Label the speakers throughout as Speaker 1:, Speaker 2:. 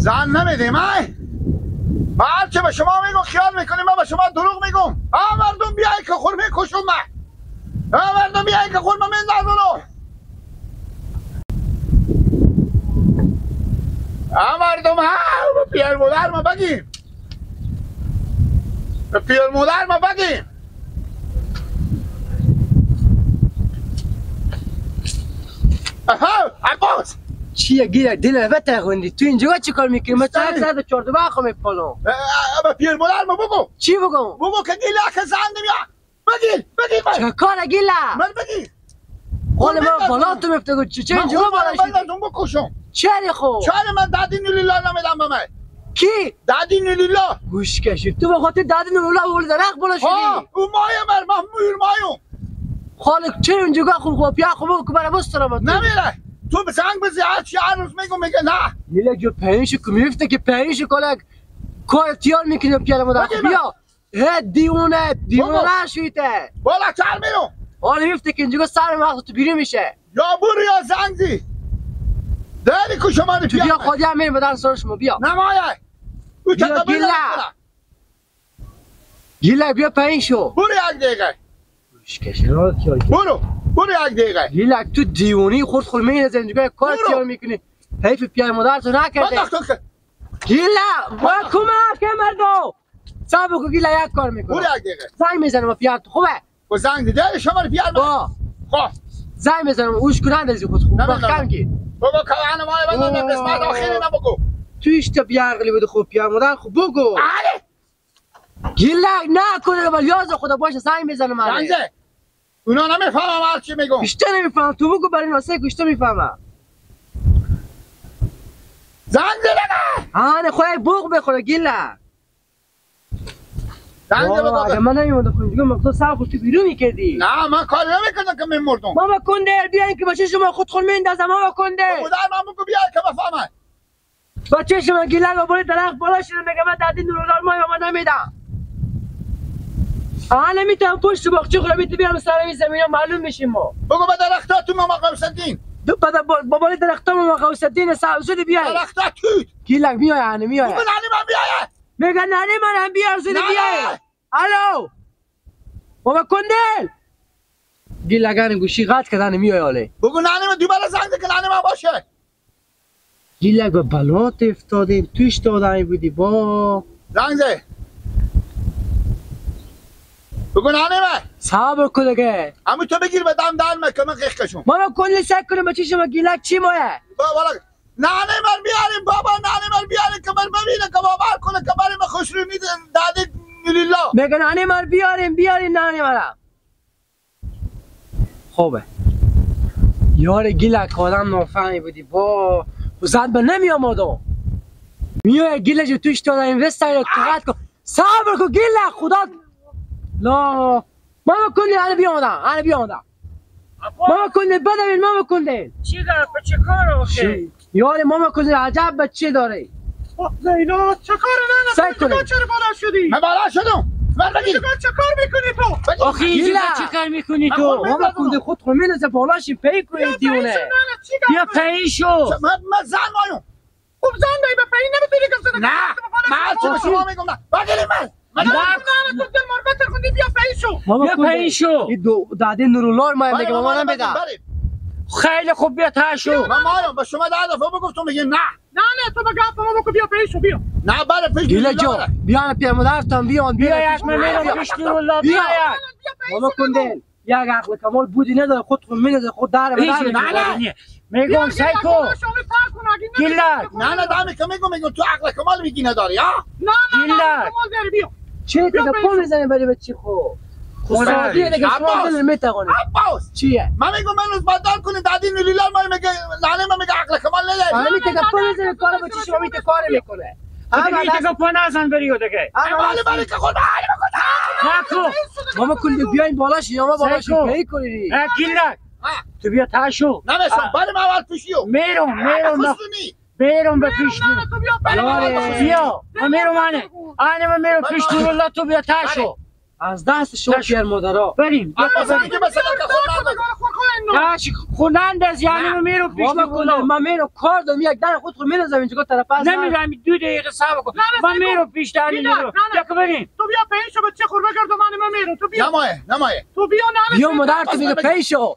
Speaker 1: زن نمیدیم من هرچه به شما میگم خیال میکنیم من به شما دروغ میگم. مردم بیایی که خور میکشم من. مردم بیایی که خور میندازم. مردم به پیر مادر ما بگیم. به پیر مادر ما بگیم. عباس
Speaker 2: چیه گیره دل بتغوندی تو اینجا چی کار میکنی؟ من چند ساعت چرت و بخو میپالم.
Speaker 1: به پیر مادر ما بگو.
Speaker 2: چی بگم؟
Speaker 1: بگو که گیله که زن نمیاد. بگیر
Speaker 2: چه کار گیله؟
Speaker 1: من بگیر.
Speaker 2: حالا من بالا تو میفتگو چه اینجا بالا شدی؟
Speaker 1: من بکشم.
Speaker 2: چری خو؟
Speaker 1: چرا من دادی نولیلا نمیدم به من؟
Speaker 2: کی؟
Speaker 1: دادی نولیلا.
Speaker 2: گوش کشید تو به خاطر دادی نولیلا ول درخت بالا شدی.
Speaker 1: اون مایه من مور مایو.
Speaker 2: حالا چه اینجا خوب پیا خوب که برای بسترم
Speaker 1: نمیره. تو به زنگ بزی هرچی هر روز میگه نه.
Speaker 2: میله جو پنیشو که میفته که پنیشو کلک کار تیار میکنه پیاده مادر بیا. دیونه شویته.
Speaker 1: بالا چر میرو.
Speaker 2: حالا میفته که اینجا سر وقت تو بیرون میشه.
Speaker 1: یا برو یا زنگ زی. داری که شما رو
Speaker 2: بیا خودی هم میریم بدن سرش ما بیا.
Speaker 1: نمایه.
Speaker 2: بیا گیله بیا پنیشو.
Speaker 1: برو یک دقیقه. برو یک دقیقه.
Speaker 2: گیلک تو دیونی خود میره زندگی کار تیار میکنی. حیف پیاده مادر تو نکرده. گیله با کمک مردو. صبر کو گیله یک کار میکنه.
Speaker 1: برو یک دقیقه.
Speaker 2: زنگ میزنم با پیاده خوبه.
Speaker 1: با زنگ دیده شما رو پیاده. خب.
Speaker 2: زنگ میزنم اوش کنند از خود خوب. کم کی.
Speaker 1: بگو که انا مایه بدم قسمت آخری نبگو.
Speaker 2: تو اشتا بیارگلی بود خوب پیاده مادر خوب بگو. گیلک نکنه ولی یاز خدا باشه زنگ میزنم من.
Speaker 1: زنگ اونا نمیفهمم هر چی میگم.
Speaker 2: بیشتر نمیفهمم تو بگو برای واسه گوشت میفهمم.
Speaker 1: زنگ زدم.
Speaker 2: خدای بوق بخوره گیله.
Speaker 1: زنگ بگو.
Speaker 2: اگه من نمیومدم خونجگاه مقدار سر خوشی بیرون میکردی.
Speaker 1: نه من کار نمیکردم که میمردم.
Speaker 2: ماما کنده بیاین که بچه شما خود خون میندازم ماما کنده.
Speaker 1: مادر من بگو بیای که بفهمه.
Speaker 2: بچه شما گیله با بالا درخت بالا شده میگه من دادی نورالار ما نمیدم. نمیتونم پشت باغچه خودم میتونم بیارم سر این زمین معلوم میشیم ما.
Speaker 1: بگو به درختاتون ما غوث الدین.
Speaker 2: با بالا درختام ما غوث الدین زودی بیای.
Speaker 1: درختات توت.
Speaker 2: گیلک میای میای.
Speaker 1: بگو نانی من بیای.
Speaker 2: میگه نانی من هم بیار زودی بیای. الو. بابا کندل. گیلگان گوشی قطع کردن میای حاله.
Speaker 1: بگو نانی من دوباره زنگ ده که نانی من باشه.
Speaker 2: گیلک به بلات افتادیم توش دادن بودی با.
Speaker 1: زنگ ده. بگو نانی من.
Speaker 2: صبر کن دیگه.
Speaker 1: اما تو بگیر به دم که من قیق کشم.
Speaker 2: ماما کلی سک کنم بچه شما گیلک چی مایه؟
Speaker 1: بابا نانی من بیاریم بابا نانی من بیاریم که من ببینه که باور کنه که برای من خوش رو میدن دادی لیلا.
Speaker 2: میگه نانی من بیاریم نانی منم. خوبه. یار گیلک آدم نافهمی بودی با زد به نمی آمادم. میای گیلک توش دادن این وستایی رو تقید کن. صبر کن گیلک خدا. لا ماما کندل انا بیامدم ماما کندل بدوین ماما کندل
Speaker 3: چی داره به چه کار آخه؟
Speaker 2: یاری ماما کندل عجب بچه داره.
Speaker 3: زینا چه کار نه چرا بالا شدی؟
Speaker 1: من بالا شدم. من بگیر
Speaker 3: چه کار میکنی تو؟
Speaker 2: آخه اینجا چه کار میکنی تو؟ ماما کندل خود خمینه بالاشی پی کنی دیونه. بیا پی شو.
Speaker 1: من زن مایم.
Speaker 3: خوب زن دایی به پی نمیتونی کم زنه.
Speaker 1: نه من هرچی به شما میگم نه. بگیری من
Speaker 3: تو دل مربت خوندی بیا پیشو.
Speaker 2: بیا پیشو. داده نورالار ما میگه ماما نمیده. خیلی خوب بیا تاشو.
Speaker 1: من مایم به شما 10 دفعه بگفتم میگی نه.
Speaker 3: نه تو بگم تو بگو بیا پیشو بیا.
Speaker 1: نه برای پیش
Speaker 2: گیله جو. بیا پیر مادرتون بیا
Speaker 3: یک من پیش نورالار بیا.
Speaker 2: ماما کندل یک عقل کمال بودی نداره خود میندازه خود داره
Speaker 3: نه میگم سایکو گیلک
Speaker 1: نه دامی که میگم تو عقل کمال میگی نداری ها.
Speaker 3: نه بیا
Speaker 2: چه دیگه پول میزنی برای بچی خو خدا دیگه شما دل میتونه
Speaker 1: عباس
Speaker 2: چیه
Speaker 1: من میگم من روز بدل کنه دادی نولیلا ما میگه نانه ما میگه عقل کمال نداری.
Speaker 2: من میگم پول میزنی کارو بچی شما میگه کار میکنه.
Speaker 3: دیگه پول نزن بریو دیگه.
Speaker 1: مالی که خود
Speaker 3: نکو
Speaker 2: ماما کلی بیاین بالاش یا ما بالاش پی کنی.
Speaker 3: گیلک تو بیا تاشو.
Speaker 1: نمیشم بریم اول پیشیو.
Speaker 3: میرم به پیش بیا من میرم پیش نورالله تو بیا تاشو.
Speaker 2: از دست شما پیر مادرها
Speaker 3: بریم.
Speaker 1: بیا پسر که خود نداری.
Speaker 3: کاش خونند از یعنی من میرو پیش
Speaker 2: بابا من میرو کار دارم یک دن خود رو میرزم اینجا طرف از
Speaker 3: نمیرم 2 دقیقه صبر کن من میرو پیش دانی میرو یک بریم
Speaker 4: تو بیا پیشو بچه خوربه کردم من میرم تو بیا
Speaker 1: نمایه
Speaker 4: تو بیا نه
Speaker 2: بیا مادر تو میگه پیشو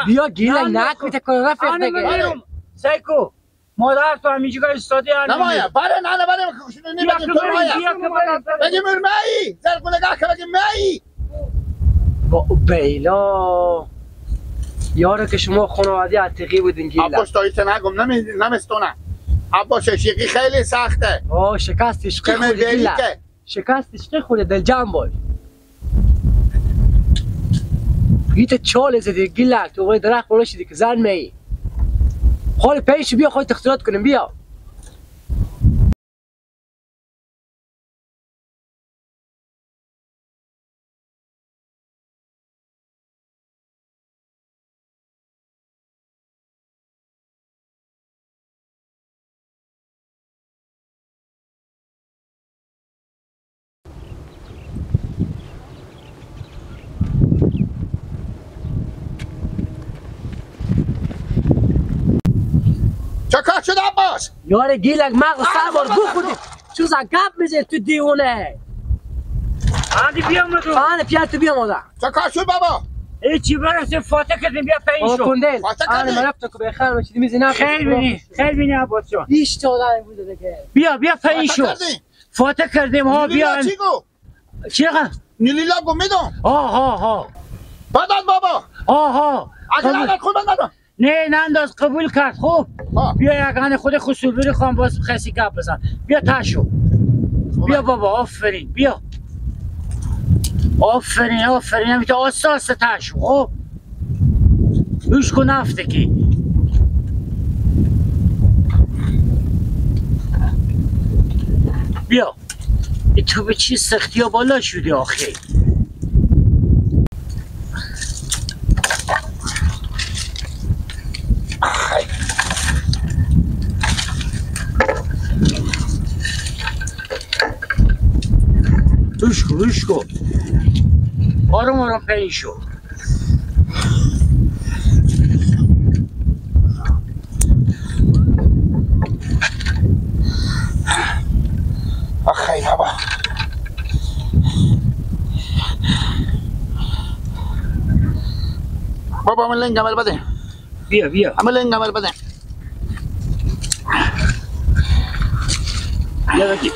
Speaker 2: بیا گیله نکنی کار رفیق دیگه
Speaker 3: سایکو مادر تو همینجا ایستادی
Speaker 1: نمایه بله نه بله نمیدیم تو مایه بگی مرمایی زرگو نگاه که بگی مایی
Speaker 2: با بیلا یاره که شما خانواده عتیقی بودین گیله
Speaker 1: عباس داییت نگم نمیستونه عباس عشقی خیلی سخته
Speaker 2: آه شکست عشقی خوری گیله شکست عشقی خوری دل جمع باش گیت چال زدی گیله تو غیر درخت بالا شدی که زن می حال پیش بیا خواهی تختیرات کنیم بیا
Speaker 1: چکار شد عباس
Speaker 2: یاره گیلک مغز سربار بخودی چوزا گپ میزه تو دیونه
Speaker 3: آدی بیا مدو
Speaker 2: آنه پیار تو بیا مادر
Speaker 1: چکار شد بابا
Speaker 3: ایچی برسه فاتح کردیم بیا پیشو
Speaker 2: کندل
Speaker 1: فاتح
Speaker 2: آنه
Speaker 1: کردی؟
Speaker 2: من رفتم که بخیر میشیدی میزی نه
Speaker 3: خیلی بینی عباس جان
Speaker 2: بیش تا آدم بوده دیگه
Speaker 3: بیا پیشو
Speaker 1: فاتح کردی؟
Speaker 3: فاتح کردیم ها بیا
Speaker 1: نیلیلا چی گو؟
Speaker 3: چیقا
Speaker 1: نیلیلا گو میدون
Speaker 3: ها
Speaker 1: بدن بابا
Speaker 3: ها
Speaker 1: اگر نداد خود بدن
Speaker 3: نه ننداز قبول کرد خوب بیا یگانه خود خصوصی خواهم باز خسی گپ بزن بیا تاشو بیا بابا آفرین بیا آفرین همیتا آساس تاشو خب روش کن نفته کی بیا تو به چی سختی ها بالا شدی آخه روش کن آرام پیشو
Speaker 1: آخی بابا بابا من لنگ عمل بده
Speaker 3: بیا
Speaker 1: عمل لنگ عمل بده
Speaker 3: بیا بگی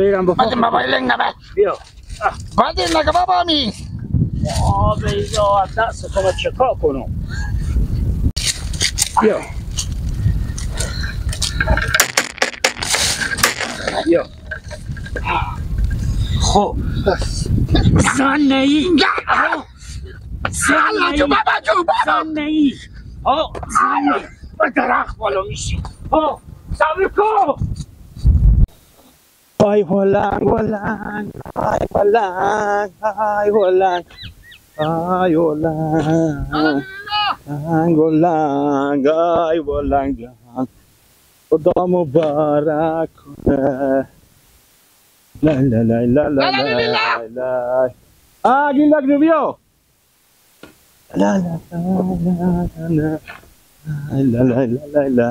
Speaker 3: بیرم بخور
Speaker 1: بده بابا لنگ عمل
Speaker 3: بیا
Speaker 1: بده نگه بابا می
Speaker 3: بیدا دست تو باید چکا کنم بیا خب زن نهی
Speaker 1: الله جو بابا
Speaker 3: زن نهی زن نهی به درخت بالا میشی صبر کن
Speaker 5: آی هلنگ هلنگ آی هلنگ آی هلنگ آی هلنگ هلنگ آی هلنگ جان خدا مبارک کنه لا لا لا لا لا لا لا لا گیلک جو بیا لا لا لا لا لا لا لا لا لا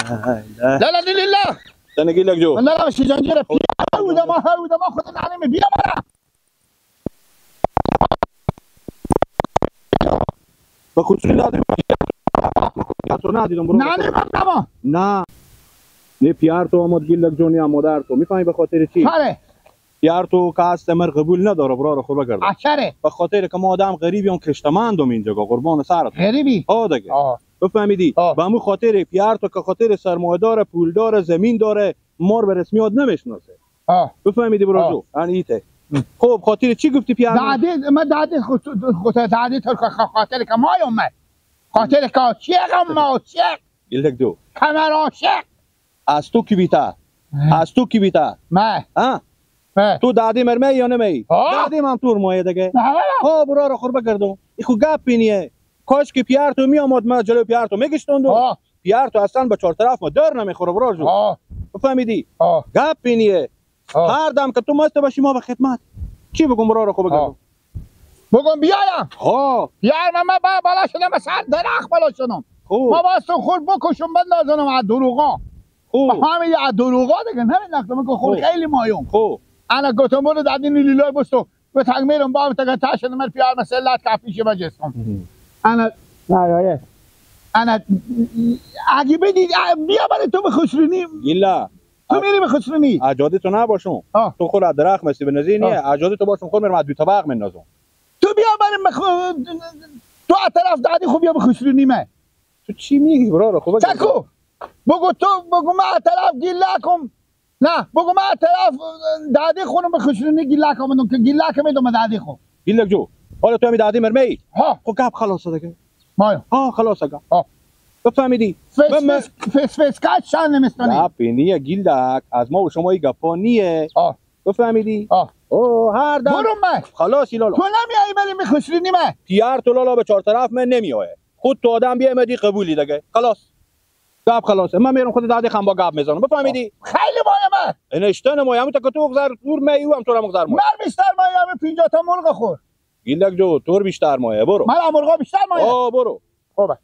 Speaker 1: لا لا لله
Speaker 5: تنه گیلک جو
Speaker 1: من نرم شیجانجیره هوده ما خود نعلمه بیا مرا
Speaker 5: با خصوصی دادیم تو ندیدم برو
Speaker 1: نه
Speaker 5: نه پیار تو آمد گیلک جو نیا مادر تو میفهمی به خاطر چی
Speaker 1: خاله
Speaker 5: پیار تو کاستمر قبول نداره برا رو خوربه کرده
Speaker 1: اچره
Speaker 5: به خاطر که ما آدم غریبی اون کشتمندم اینجا قربان سرت
Speaker 1: غریبی
Speaker 5: دیگه بفهمیدی به همون خاطر پیار تو که خاطر سرمایه‌دار پولدار زمین داره مار به رسمیات نمیشناسه بفهمیدی برا جو انیته خب خاطر چی گفتی پیار
Speaker 1: دادی تو خاطر که ما اومد خاطر که عاشقم ما عاشق
Speaker 5: گیلک جو
Speaker 1: کمر عاشق
Speaker 5: از تو کی بیتر
Speaker 1: ما
Speaker 5: تو دادی مرمه یا نمی دادی من تو مایه دیگه خب برا رو خوربه کردم ایخو گپ بینیه کاش که پیار تو می آمد ما جلو پیار تو میگشتوندم پیار تو اصلا به چهار طرف ما در نمیخوره برا جو بفهمیدی گپ بینیه هر دم که تو مست باشی ما به خدمت. چی بگم برا رو خوب بگم؟
Speaker 1: بگم بیایم.
Speaker 5: ها
Speaker 1: بیایم من بالا شدم مثلا درخت بالا شدم.
Speaker 5: خوب
Speaker 1: ما باستون خور بکشم بندازنم از دروغا.
Speaker 5: خوب
Speaker 1: همین از دروغا دیگه نمیدونم که خور خیلی مایم.
Speaker 5: خوب
Speaker 1: انا گفتم برو دادین لیلای بستو به تکمیلم با تا تاشن من پیار مسلات کافی شبه جسم. انا نه انا اگه بدید بیا برای تو به خسرونی
Speaker 5: گیلا
Speaker 1: تو میری به خسرونی
Speaker 5: اجاده تو نباشم تو خود از درخت مستی به نظیر نیه اجاده تو باشم خود میرم از دو طبق مندازم
Speaker 1: تو بیا برای تو از طرف دادی خوب بیا به خسرونی من
Speaker 5: تو چی میگی برا رو خوبه
Speaker 1: چکو بگو تو بگو من از طرف گیلا کم نه بگو من از طرف دادی خونم به خسرونی گیلا کم که گیلا کم میدم دادی خون
Speaker 5: گیلا جو حالا تو همی دادی مرمی
Speaker 1: ها
Speaker 5: خب گپ خلاصه دیگه
Speaker 1: مایا
Speaker 5: ها خلاصه گپ
Speaker 1: ها
Speaker 5: بفهمیدی
Speaker 1: فس کات شان نمیستونی
Speaker 5: گپی نیه گیلدک از ما و شما این گپا نیه بفهمیدی او هر دم
Speaker 1: برو من
Speaker 5: خلاصی لالا
Speaker 1: تو نمیایی بریم به خسرونی من
Speaker 5: پیار تو لالا به چهار طرف من نمیایه خود تو آدم بیا امدی قبولی دیگه خلاص گپ خلاصه من میرم خود دادی خم با گپ میزنم بفهمیدی
Speaker 1: خیلی مایا من
Speaker 5: انشتن ما همون تا که تو بگذار دور میو هم تو را مقدار ما
Speaker 1: من بیشتر مایا به 50 تا مرغ خور
Speaker 5: گیلدک جو تو بیشتر مایه برو
Speaker 1: من مرغا بیشتر مایا
Speaker 5: برو
Speaker 1: خوبه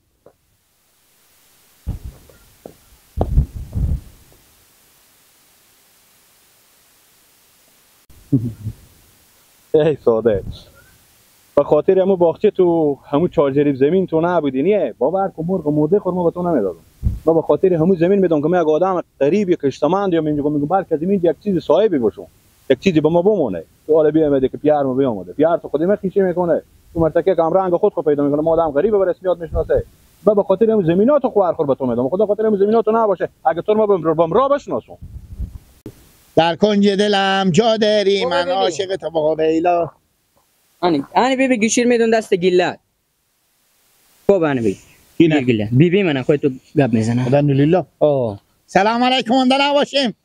Speaker 5: ای ساده به خاطر همون باغچه تو همون چارجریب زمین تو نبودی نیه باور کن مرغ مرده خود ما به تو نمیدادم ما به خاطر همون زمین میدم که من یک آدم غریبی کشتمند یا میگم بلکه زمین یک چیز صاحبی باشم یک چیزی به ما بمونه تو حالا بیامده که پیار ما بیامده پیار تو خودی من خیشه میکنه تو مرتکه کام رنگ خود پیدا میکنه ما آدم غریبه به رسمیات میشناسه به خاطر همون زمیناتو خوار خور به تو میدم خدا خاطر همون زمیناتو نباشه اگه تو ما بم را بشناسم
Speaker 1: در کنج دلم جا داری من عاشق تو با بیلا
Speaker 6: آنی بی گوشیر میدون دست گیلت خوب آنی بی بی من خودت تو گپ میزنم
Speaker 1: الحمدلله سلام علیکم اندر نباشیم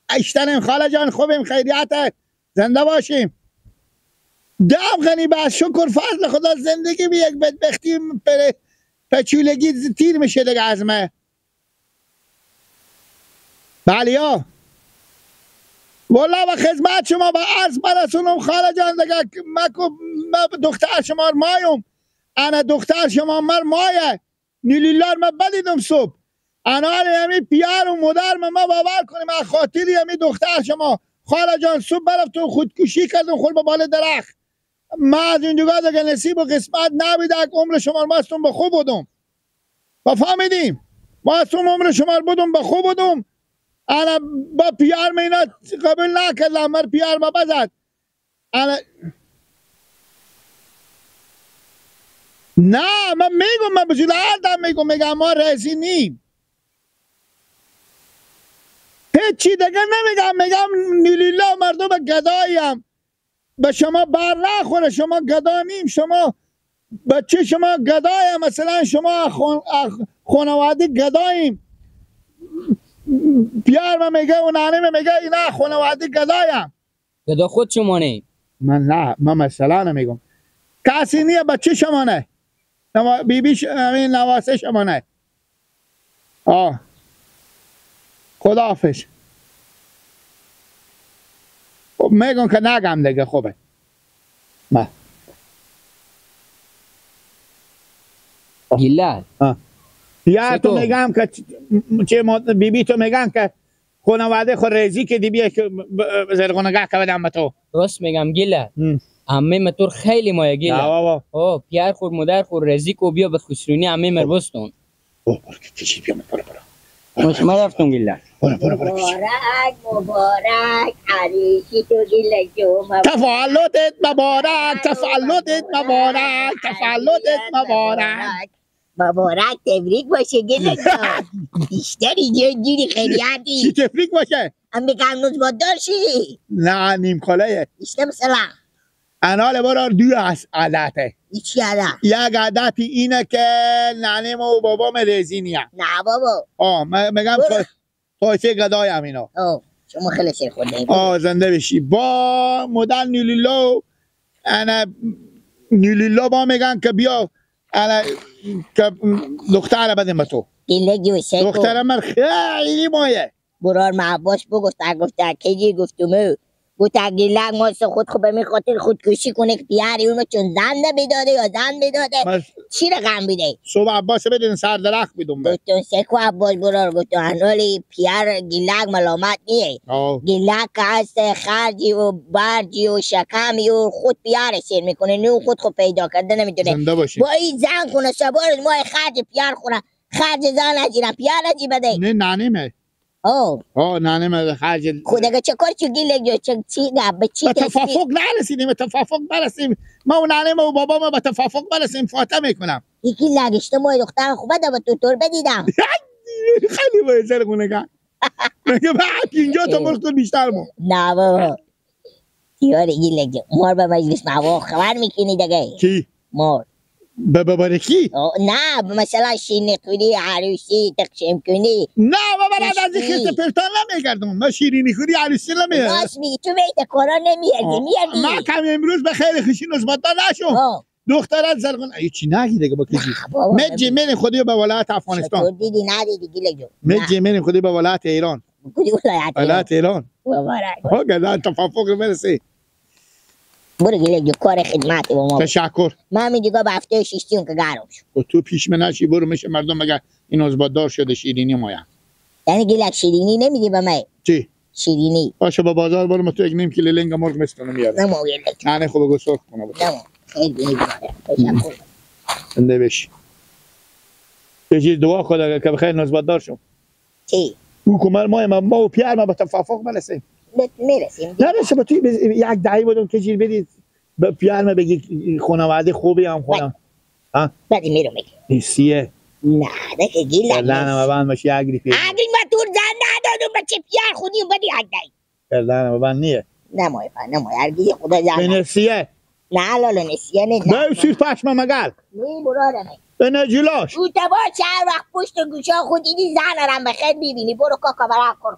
Speaker 1: اشتنیم خاله جان خوبیم خیریت زنده باشیم دم غنی بس شکر فضل خدا زندگی بی یک بدبختی پچولگی تیر میشه دیگه از من بله والله و خدمت شما به عرض برسونم خاله جان دیگه ما دختر شما مایم انا دختر شما مایه نیلیلار ما بدیدم صبح انا همی پیار و مدر ما باور کنیم از خاطری همی دختر شما خاله جان صبح برفتون خودکشی کردم خور به بال درخت ما از اینجا دیگه نصیب و قسمت نبیده که عمر شما ماستون به خوب بودم و فهمیدیم ماستون عمر شما بودم به خوب بودم انا با پیار مینا قبول نکردم مر پیار ما بزد انا نه من میگم من بجود آدم میگم ما رئیسی نیم هیچی دیگه میگم نیلیلا مردم گداییم به شما بر نخوره شما گدا نیم شما بچه شما گداییم مثلا شما خانواده گداییم پیار من میگه و نانه میگه اینا خانواده گدایم
Speaker 6: گدا خود شما نه
Speaker 1: من نه من مثلا نمیگم کسی نیه بچه شما نه بیبی همین نواسه شما نه خداحافظ خب میگم که نگم دیگه خوبه
Speaker 6: گیلت
Speaker 1: یا تو میگم که چه بیبی تو میگم که خانواده خود ریزی که دی بیه که زرگونگاه که بدم به تو
Speaker 6: راست میگم گیلت عمه متور خیلی مایه گیلت پیار خور مدر خور ریزی کو بیا به خسرونی عمه مر بستون
Speaker 1: برو کشید بیا برو
Speaker 6: مش ما رفتم گیلت
Speaker 7: مبارک عریشی تو گیلت جو
Speaker 1: تفعلاتت مبارک
Speaker 7: مبارک تبریک باشه گیلت جان بیشتر اینجا جوری خیلیتی
Speaker 1: چی تبریک باشه؟
Speaker 7: هم بگم نوز با دار شیری
Speaker 1: نه نیم کاله
Speaker 7: بیشتر مثلا
Speaker 1: انال برار دو عادته
Speaker 7: ایچی عادت
Speaker 1: یک عادتی اینه که نانیم و بابام ریزی نیم
Speaker 7: نه بابا
Speaker 1: میگم طایفه گدایم اینا
Speaker 7: شما خیلی سر خورده
Speaker 1: زنده بشی با مدل نیلیلا با میگن که بیا که دختر بدیم به تو
Speaker 7: گیلت جو سکو
Speaker 1: دختر من خیلی مایه
Speaker 7: برار معباس گفته کجی گفتمو گفته گیلک ماست خود خوب به خاطر خودکشی کنه که پیاری اونو چون زن بداده یا زن بداده چی رقم بیده
Speaker 1: صبح عباس بدین سر درخت بیدون به
Speaker 7: گفتون سکو عباس برار گفتون هنولی پیار گیلک ملامت نیه گیلک که هست خرجی و برجی و شکمی و خود پیار سیر میکنه نو خود پیدا کرده نمیتونه
Speaker 1: زنده باشی
Speaker 7: با این زن کنه سبار ما خرج پیار خونه خرج زن نجیرم پیار نجی بده
Speaker 1: نه نانیمه نانیمه خرج
Speaker 7: خودگه چه کار چه گیلک جو چی به چی
Speaker 1: به توافق نرسیدیم ما و نانیمه و بابا ما به توافق برسیم فاتحه میکنم
Speaker 7: یکی لگشته ما دختر خوبه ده با تو طور بدیدم
Speaker 1: خیلی باید سرگونه کن مگه بعد اینجا تا مرکل بیشتر ما
Speaker 7: نه بابا تیاره گیلک جو مار به مجلس معوا خبر میکنی دگه
Speaker 1: کی؟
Speaker 7: مار
Speaker 1: ببرکی؟
Speaker 7: نه مثلا شیرینی خوری عروسی تقسیم کنی
Speaker 1: نه بابا از این خیست پرتان نمیگردم ما شیرینی خوری عروسی نمیگردم
Speaker 7: راست میگی تو بیت کارا نمیردی
Speaker 1: ما کم امروز به خیلی خوشی نسبت نشم دخترت زرگون ای چی نگی دیگه با کسی مجی من خودی به ولایت افغانستان
Speaker 7: دیدی ندیدی گیلک جو
Speaker 1: مجی من خودی به ولایت ایران
Speaker 7: کدی
Speaker 1: ولایت ایران ها گذار توافق برسی
Speaker 7: برو گیلک جو کار خدمتی با ما
Speaker 1: تشکر
Speaker 7: من همین دیگه به هفته 6 که گرم شد
Speaker 1: تو پیش من نشی برو میشه مردم مگه این عضبدار شده شیرینی مایا
Speaker 7: یعنی گیلک شیرینی نمیدی به من
Speaker 1: چی
Speaker 7: شیرینی
Speaker 1: باشه با بازار برو من تو یک نیم کیلو لنگ مرغ میستونم میارم
Speaker 7: نمو گیلک
Speaker 1: نه خوب گسخ کنه
Speaker 7: نمو خیلی تشکر
Speaker 1: زنده بشی یه چیز دعا خدا که بخیر نسبتدار شم
Speaker 7: چی
Speaker 1: حکومت ما و پیار ما به توافق برسیم
Speaker 7: میرسیم
Speaker 1: نرسه با توی یک دهی بودم که جیر بدید به پیار ما بگی خانواده خوبی هم خودم
Speaker 7: بعدی میرو میگی
Speaker 1: نیستیه
Speaker 7: نه دکه گیلک
Speaker 1: کردن ما باشی اگری پیار
Speaker 7: اگری ما تور زن ندادم بچه پیار خودیم بدی یک دهی
Speaker 1: کردن ما نیه
Speaker 7: نمای هرگیزی خدا زن
Speaker 1: نسیه
Speaker 7: نه لالا نسیه نه
Speaker 1: به سیر پشم مگل
Speaker 7: نی برادمه
Speaker 1: به جلاش
Speaker 7: او تبا چهر وقت پشت گوشا خود ایدی زن رم بخیر ببینی برو کاکا برا کن